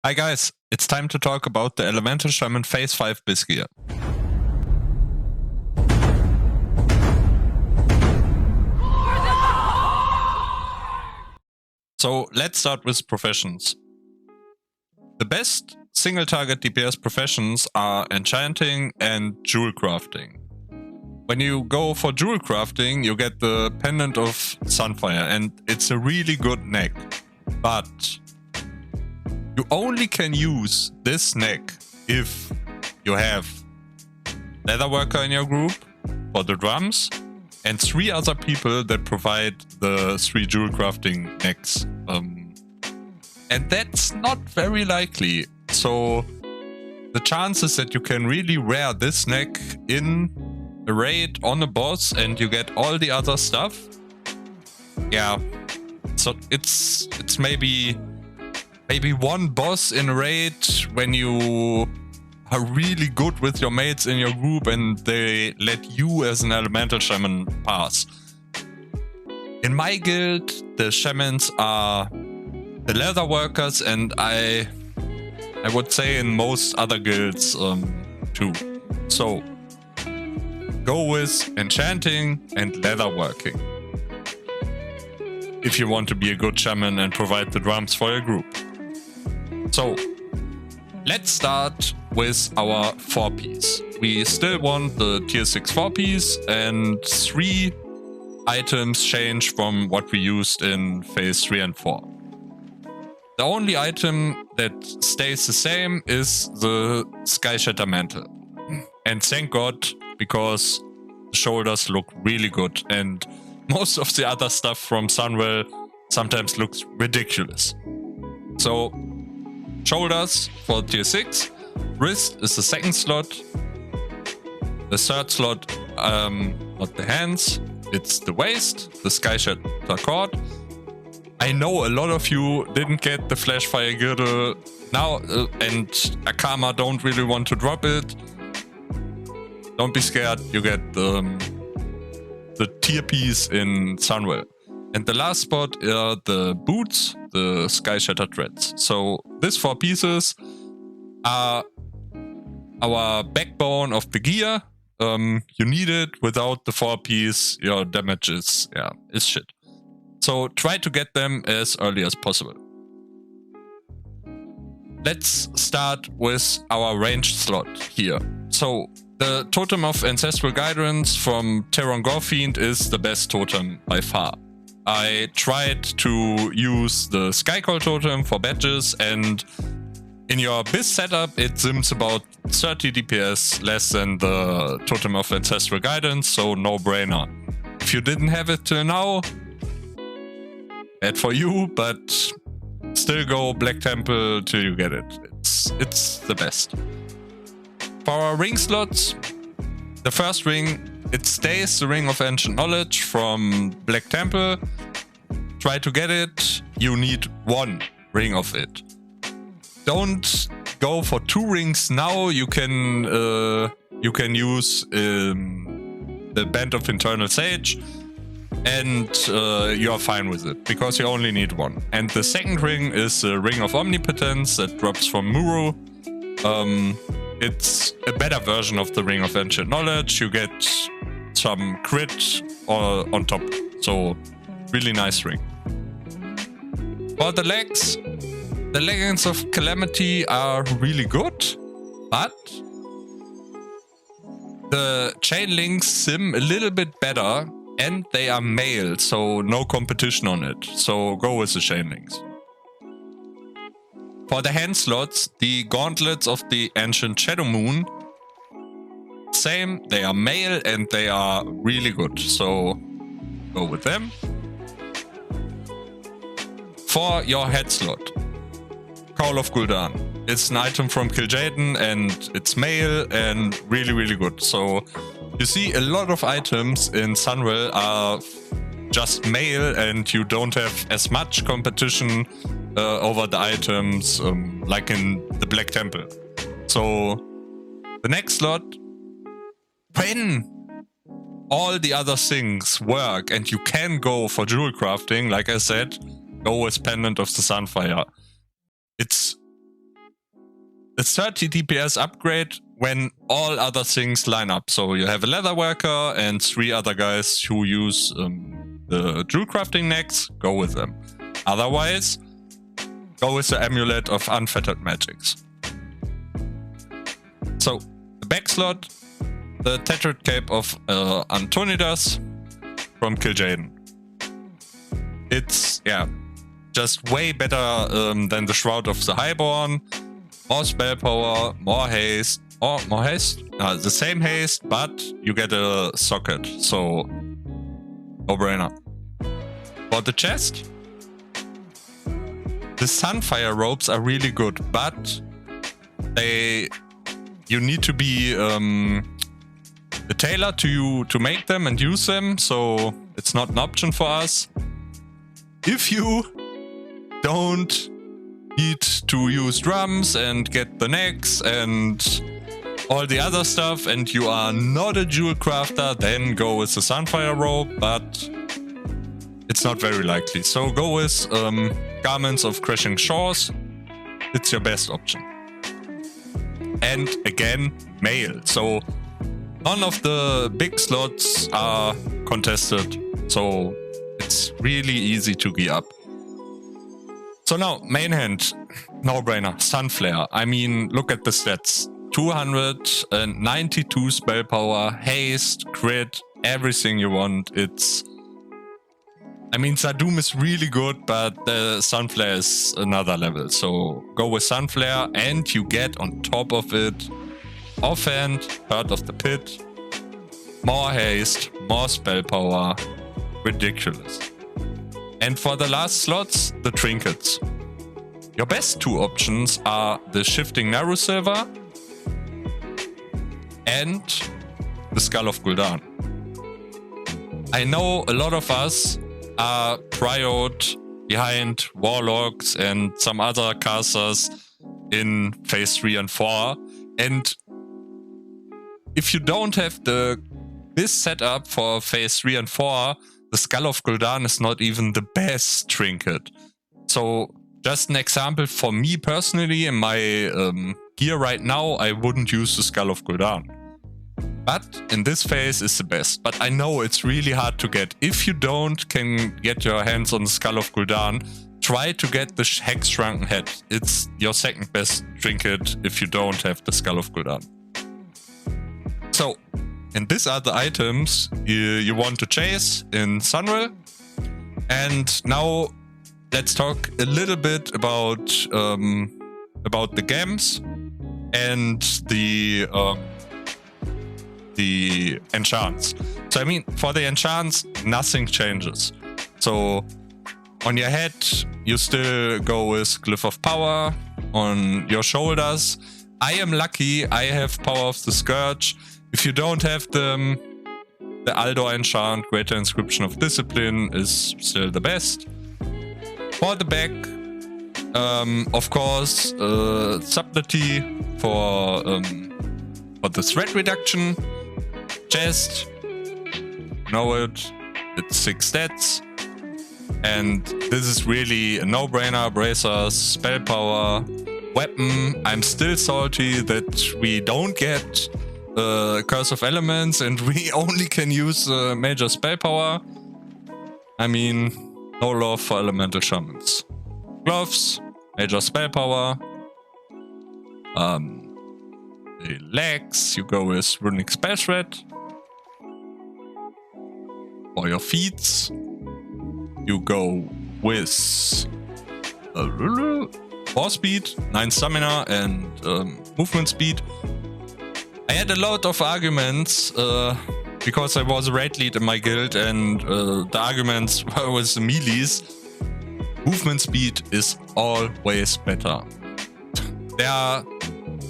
Hi guys, it's time to talk about the Elemental Shaman Phase 5 BiS gear. So let's start with professions. The best single target DPS professions are enchanting and jewel crafting. When you go for jewel crafting, you get the pendant of Sunfire, and it's a really good neck. But you only can use this neck if you have Leatherworker in your group for the drums and 3 other people that provide the 3 jewel crafting necks. And that's not very likely. So the chances that you can really wear this neck in a raid on a boss and you get all the other stuff, yeah, so it's maybe one boss in a raid when you are really good with your mates in your group and they let you as an Elemental Shaman pass. In my guild, the Shamans are the leather workers, and I would say in most other guilds too. So go with enchanting and leather working if you want to be a good shaman and provide the drums for your group. So let's start with our 4-piece. We still want the tier 6 4-piece, and 3 items change from what we used in phase 3 and 4. The only item that stays the same is the Sky Shatter Mantle. And thank God, because the shoulders look really good, and most of the other stuff from Sunwell sometimes looks ridiculous. So shoulders for tier 6, wrist is the 2nd slot, the 3rd slot, not the hands, it's the waist, the Sky Shatter cord. I know a lot of you didn't get the Flashfire Girdle now, and Akama don't really want to drop it. Don't be scared, you get the tier piece in Sunwell. And the last spot are the boots, the Sky Shatter Threads. So these 4 pieces are our backbone of the gear. You need it. Without the 4-piece, your damage is shit. So try to get them as early as possible. Let's start with our ranged slot here. So the Totem of Ancestral Guidance from Terran Gorefiend is the best totem by far. I tried to use the Skycall totem for badges, and in your BiS setup it sims about 30 DPS less than the Totem of Ancestral Guidance, so no brainer. If you didn't have it till now, bad for you, but still go Black Temple till you get it. It's the best. For our ring slots, the first ring, it stays the Ring of Ancient Knowledge from Black Temple. Try to get it. You need 1 ring of it. Don't go for 2 rings now. You can use the Band of Internal Sage, and you are fine with it because you only need 1. And the 2nd ring is the Ring of Omnipotence that drops from Muru. It's a better version of the Ring of Ancient Knowledge. You get some crit on top, so really nice ring. For the legs, the Leggings of Calamity are really good, but the chain links sim a little bit better, and they are male, so no competition on it. So go with the chain links. For the hand slots, the Gauntlets of the Ancient Shadow Moon, same, they are male and they are really good, so go with them. For your head slot, Call of Gul'dan. It's an item from Kil'jaeden and it's male and really, really good. So you see a lot of items in Sunwell are just male and you don't have as much competition over the items like in the Black Temple. So the next slot, when all the other things work and you can go for jewel crafting, like I said, go with Pendant of the Sunfire. It's a 30 DPS upgrade when all other things line up. So you have a leather worker and 3 other guys who use the jewel crafting necks, go with them. Otherwise, go with the amulet of unfettered magics. So, the back slot, the Tethered Cape of Antonidas from Kil'jaeden. It's, yeah, just way better than the Shroud of the Highborn. More spell power, more haste, or more haste? The same haste, but you get a socket, so no-brainer. For the chest, the Sunfire robes are really good, but you need to be a tailor to make them and use them, so it's not an option for us. If you don't need to use drums and get the necks and all the other stuff, and you are not a jewel crafter, then go with the Sunfire robe, but it's not very likely. So go with Garments of Crashing Shores. It's your best option. And again, male. So none of the big slots are contested. So it's really easy to gear up. So now, main hand, no-brainer, Sunflare. I mean, look at the stats. 292 spell power, haste, crit, everything you want. I mean, Zadoom is really good, but the Sunflare is another level. So go with Sunflare and you get on top of it Offhand, Heart of the Pit, more haste, more spell power. Ridiculous. And for the last slots, the Trinkets. Your best 2 options are the Shifting Narrow Silver and the Skull of Gul'dan. I know a lot of us are prioed behind Warlocks and some other casters in phase 3 and 4. And if you don't have this setup for phase 3 and 4, the Skull of Gul'dan is not even the best trinket. So just an example for me personally, in my gear right now, I wouldn't use the Skull of Gul'dan. But in this phase it's the best. But I know it's really hard to get. If you can get your hands on the Skull of Gul'dan, try to get the Hex Shrunken Head. It's your second best trinket if you don't have the Skull of Gul'dan. So, and these are the items you want to chase in Sunwell. And now let's talk a little bit about the gems and the enchants. So I mean, for the enchants, nothing changes. So on your head, you still go with Glyph of Power. On your shoulders, I am lucky, I have Power of the Scourge. If you don't have them, the Aldor enchant, Greater Inscription of Discipline, is still the best. For the back, of course, Subtlety for the threat reduction. Chest, know it, it's 6 stats. And this is really a no-brainer. Bracers, spell power, weapon. I'm still salty that we don't get Curse of Elements and we only can use major spell power. I mean, no love for Elemental Shamans. Gloves, major spell power. The legs, you go with Runic Spell Shred. For your feet, you go with 4 speed, 9 stamina, and movement speed. I had a lot of arguments because I was a raid lead in my guild, and the arguments were with the melees. Movement speed is always better. There are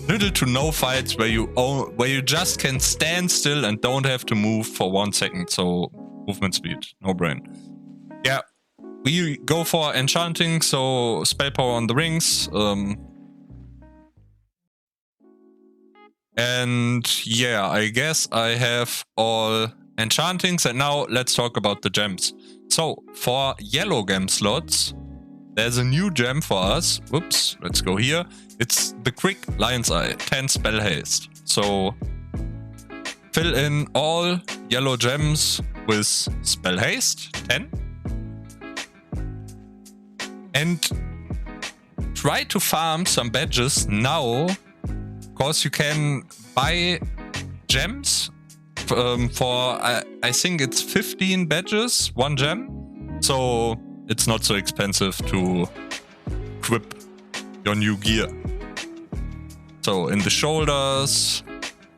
little to no fights where you just can stand still and don't have to move for 1 second. So movement speed, no brain. Yeah, we go for enchanting, so spell power on the rings. And yeah, I guess I have all enchantings. And now let's talk about the gems. So for yellow gem slots, there's a new gem for us. Whoops, let's go here. It's the Quick Lion's Eye, 10 spell haste. So fill in all yellow gems with spell haste, 10. And try to farm some badges now, because you can buy gems for, I think it's 15 badges, 1 gem. So it's not so expensive to equip your new gear. So in the shoulders,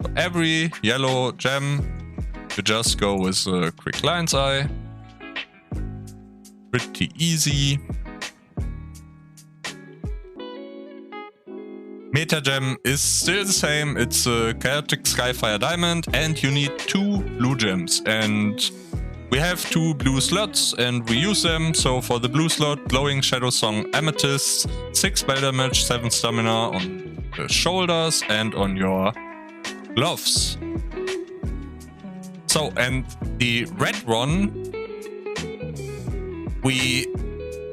for every yellow gem, you just go with a Quick Lion's Eye. Pretty easy. Meta gem is still the same. It's a Chaotic Skyfire Diamond, and you need 2 blue gems. And we have 2 blue slots, and we use them. So for the blue slot, Glowing Shadow Song Amethyst, 6 spell damage, 7 stamina on the shoulders and on your gloves. So, and the red one,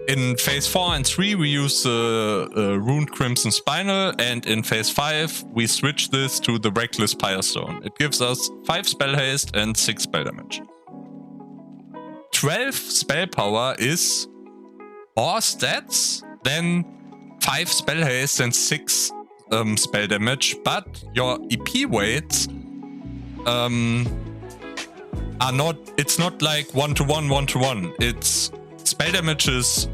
in phase 4 and 3 we use the Runed Crimson Spinel, and in phase 5 we switch this to the Reckless Firestone. It gives us 5 spell haste and 6 spell damage. 12 spell power is more stats than 5 spell haste and 6 spell damage, but your EP weights are not, it's not like 1-to-1, 1-to-1. It's spell damage is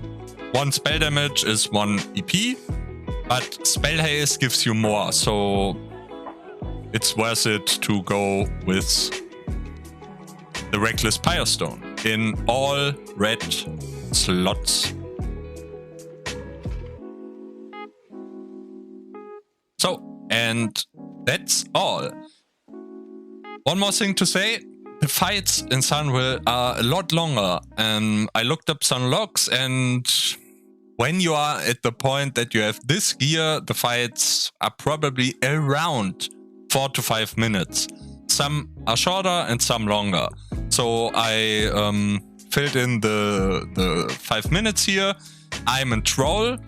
1 spell damage is 1 EP, but spell haste gives you more, so it's worth it to go with the Reckless Firestone in all red slots. So, and that's all. One more thing to say. The fights in Sunwell are a lot longer. I looked up some logs, and when you are at the point that you have this gear, the fights are probably around 4 to 5 minutes. Some are shorter and some longer. So I filled in the 5 minutes here. I'm a troll,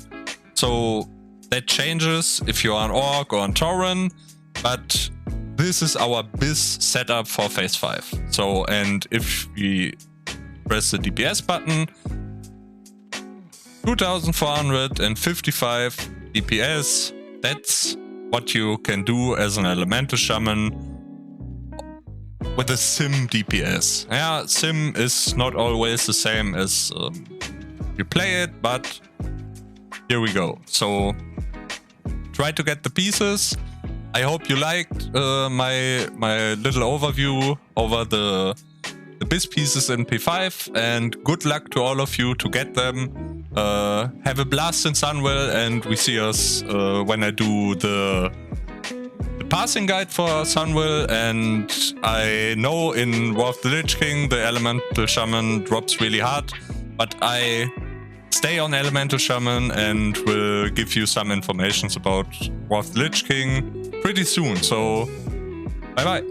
so that changes if you are an orc or an tauren, but this is our BiS setup for phase 5. So, and if we press the DPS button, 2455 DPS, that's what you can do as an Elemental Shaman with a sim DPS. Yeah, sim is not always the same as you play it, but here we go. So try to get the pieces. I hope you liked my little overview over the BiS pieces in P5, and good luck to all of you to get them. Have a blast in Sunwell, and we see us when I do the passing guide for Sunwell. And I know in War of the Lich King the Elemental Shaman drops really hard, but I stay on Elemental Shaman and will give you some information about War of the Lich King pretty soon. So bye bye.